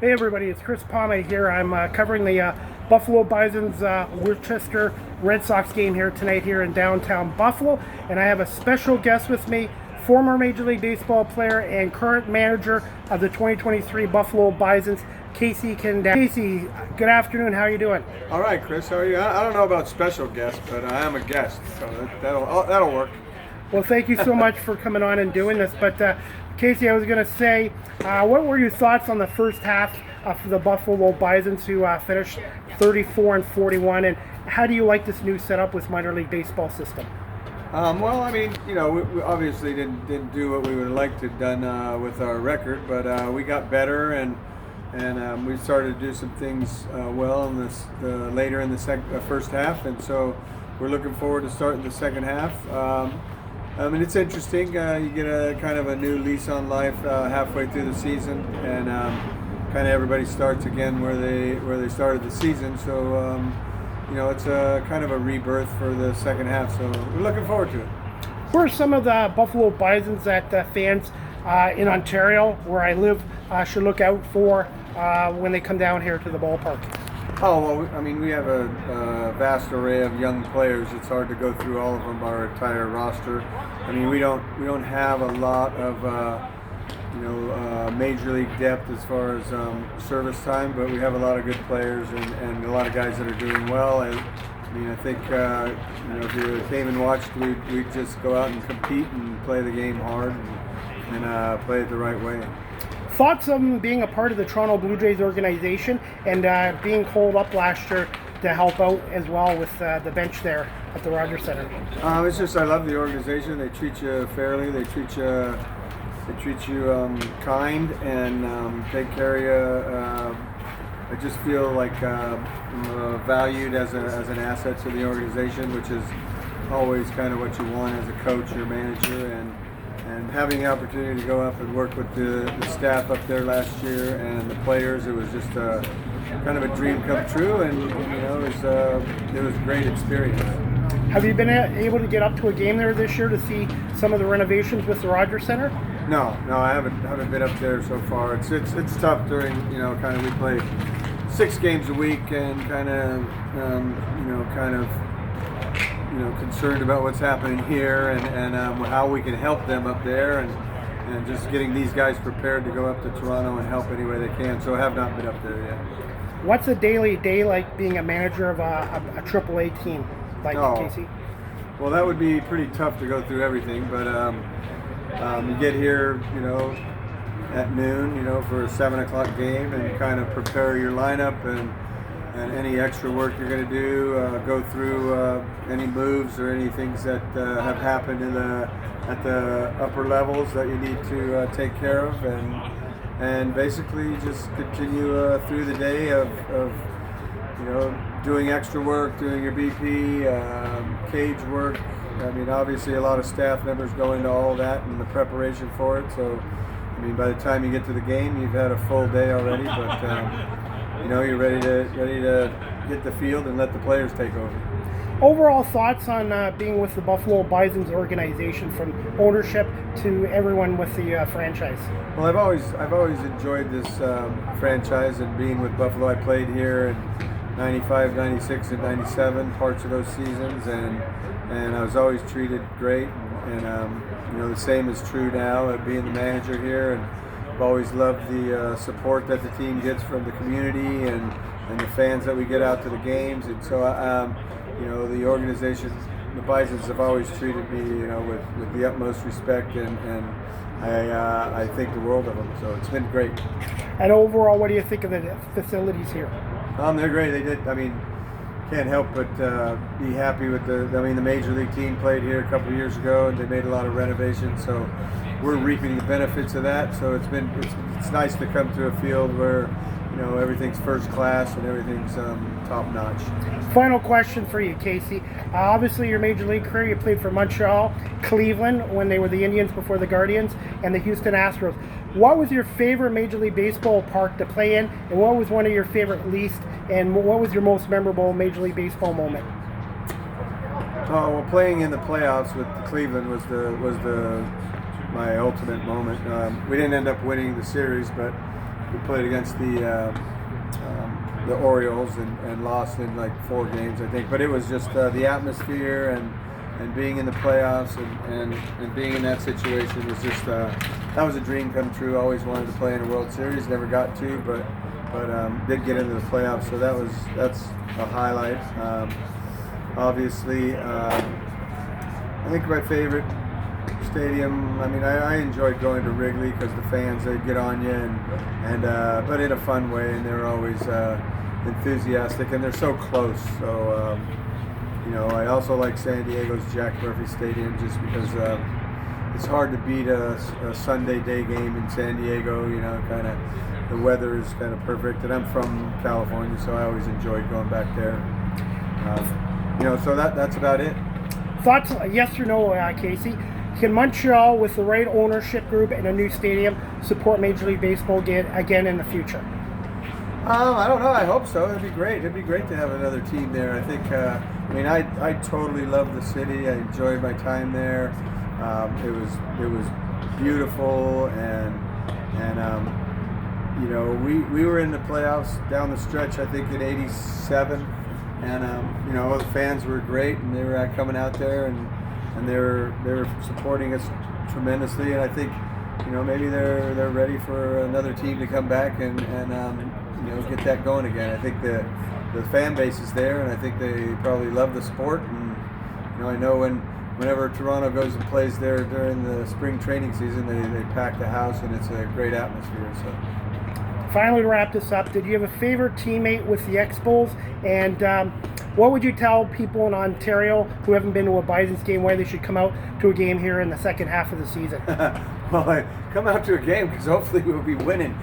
Hey everybody, it's Chris Palme here. I'm covering the Buffalo Bisons Worcester Red Sox game here tonight here in downtown Buffalo. And I have a special guest with me, former Major League Baseball player and current manager of the 2023 Buffalo Bisons, Casey Candaele. Casey, good afternoon. How are you doing? All right, Chris. How are you? I don't know about special guest, but I am a guest, so that'll work. Well, thank you so much for coming on and doing this. But Casey, I was going to say, what were your thoughts on the first half of the Buffalo Bisons, who finished 34-41, and how do you like this new setup with minor league baseball system? Well, I mean, you know, we obviously didn't do what we would have liked to have done with our record, but we got better and we started to do some things well in later in the first half, and so we're looking forward to starting the second half. I mean, it's interesting. You get a kind of a new lease on life halfway through the season, and kind of everybody starts again where they started the season. So you know, it's a kind of a rebirth for the second half. So we're looking forward to it. Who are some of the Buffalo Bisons that fans in Ontario, where I live, should look out for when they come down here to the ballpark? Oh, well, I mean, we have a vast array of young players. It's hard to go through all of them, our entire roster. I mean, we don't have a lot of major league depth as far as service time, but we have a lot of good players and a lot of guys that are doing well. I mean, I think if you came and watched, we'd just go out and compete and play the game hard and play it the right way. Thoughts on being a part of the Toronto Blue Jays organization and being called up last year to help out as well with the bench there at the Rogers Center? It's just, I love the organization. They treat you fairly. They treat you kind and take care of you. I just feel like I'm valued as an asset to the organization, which is always kind of what you want as a coach or manager. And having the opportunity to go up and work with the staff up there last year and the players, it was just kind of a dream come true, and it was a great experience. Have you been able to get up to a game there this year to see some of the renovations with the Rogers Center? No, I haven't been up there so far. It's tough during kind of we play 6 games a week and kind of concerned about what's happening here and how we can help them up there and just getting these guys prepared to go up to Toronto and help any way they can. So I have not been up there yet. What's a daily day like being a manager of a AAA team like Casey? Well, that would be pretty tough to go through everything, but you get here, at noon, for a 7 o'clock game and kind of prepare your lineup and any extra work you're going to do, go through any moves or any things that have happened at the upper levels that you need to take care of, and basically just continue through the day of doing extra work, doing your BP, cage work. I mean, obviously a lot of staff members go into all that and the preparation for it. So, I mean, by the time you get to the game, you've had a full day already, but you're ready to hit the field and let the players take over. Overall thoughts on being with the Buffalo Bisons organization, from ownership to everyone with the franchise? Well, I've always enjoyed this franchise and being with Buffalo. I played here in 95, 96, and 97, parts of those seasons, and I was always treated great. And the same is true now, being the manager here. And I've always loved the support that the team gets from the community and the fans that we get out to the games. And so, the organization, the Bisons, have always treated me, with the utmost respect, and I think the world of them. So it's been great. And overall, what do you think of the facilities here? They're great. They did. I mean, can't help but be happy with the Major League team played here a couple of years ago, and they made a lot of renovations. So we're reaping the benefits of that. So it's nice to come to a field where everything's first class and everything's top notch. Final question for you, Casey. Obviously, your Major League career, you played for Montreal, Cleveland when they were the Indians before the Guardians, and the Houston Astros. What was your favorite Major League Baseball park to play in, and what was one of your favorite least, and what was your most memorable Major League Baseball moment? Well, playing in the playoffs with Cleveland was my ultimate moment. We didn't end up winning the series, but we played against the Orioles and lost in like 4 games, I think. But it was just the atmosphere and being in the playoffs and being in that situation was just that was a dream come true. Always wanted to play in a World Series, never got to, but did get into the playoffs, so that's a highlight. Obviously, I think my favorite stadium. I mean, I enjoyed going to Wrigley because the fans, they get on you and but in a fun way, and they're always enthusiastic, and they're so close. So I also like San Diego's Jack Murphy Stadium just because it's hard to beat a Sunday day game in San Diego. Kind of the weather is kind of perfect, and I'm from California, so I always enjoyed going back there. So that's about it. Thoughts, yes or no, Casey? Can Montreal, with the right ownership group and a new stadium, support Major League Baseball again in the future? I don't know. I hope so. It'd be great. It'd be great to have another team there. I think. I totally love the city. I enjoyed my time there. It was beautiful, and we were in the playoffs down the stretch. I think in '87. And the fans were great, and they were coming out there, and they were supporting us tremendously. And I think maybe they're ready for another team to come back and get that going again. I think the fan base is there, and I think they probably love the sport. And I know whenever Toronto goes and plays there during the spring training season, they pack the house, and it's a great atmosphere. So. Finally, to wrap this up, did you have a favorite teammate with the Expos? And what would you tell people in Ontario who haven't been to a Bisons game why they should come out to a game here in the second half of the season? Well, come out to a game because hopefully we'll be winning.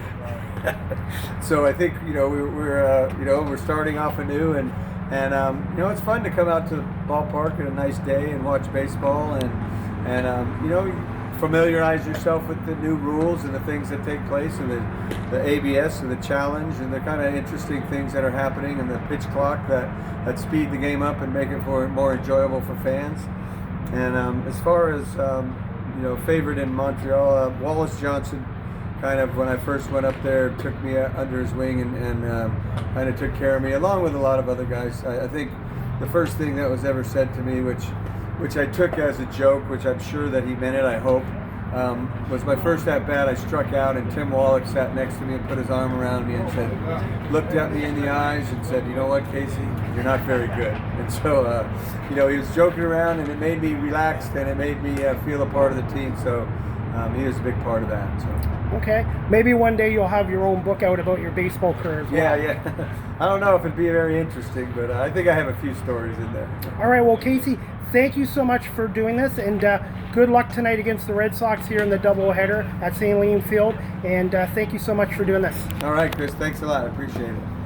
So I think we're starting off anew, and it's fun to come out to the ballpark on a nice day and watch baseball and familiarize yourself with the new rules and the things that take place, and the ABS and the challenge and the kind of interesting things that are happening, and the pitch clock that speed the game up and make it more enjoyable for fans. And as far as favorite in Montreal, Wallace Johnson, kind of when I first went up there, took me under his wing and kind of took care of me, along with a lot of other guys. I think the first thing that was ever said to me, which I took as a joke, which I'm sure that he meant it, I hope, was my first at-bat. I struck out, and Tim Wallach sat next to me and put his arm around me and looked at me in the eyes and said, "You know what, Casey, you're not very good." And so, he was joking around, and it made me relaxed, and it made me feel a part of the team. So he was a big part of that. So. Okay, maybe one day you'll have your own book out about your baseball career as well. Yeah. I don't know if it'd be very interesting, but I think I have a few stories in there. All right, well, Casey, thank you so much for doing this, and good luck tonight against the Red Sox here in the doubleheader at Sahlen Field, and thank you so much for doing this. All right, Chris, thanks a lot. I appreciate it.